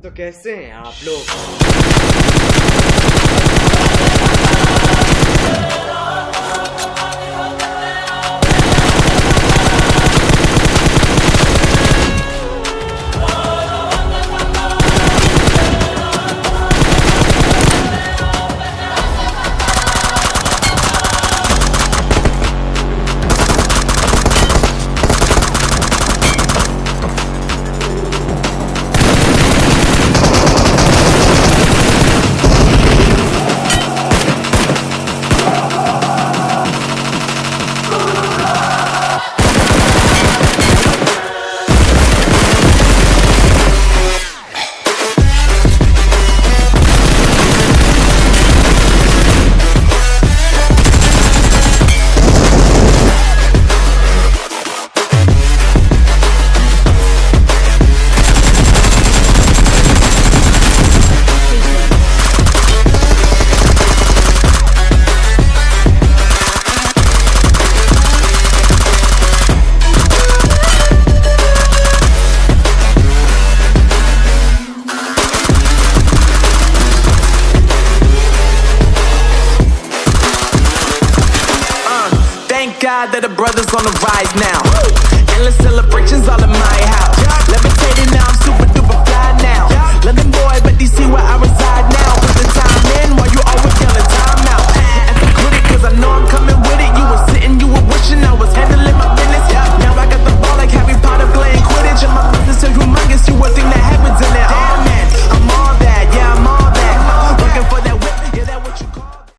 तो कैसे हैं आप लोग? God that the brothers on the rise now. Endless celebrations all in my house. Levitating now, I'm super duper fly now. London boy, but DC where I reside now. Put the time in while you always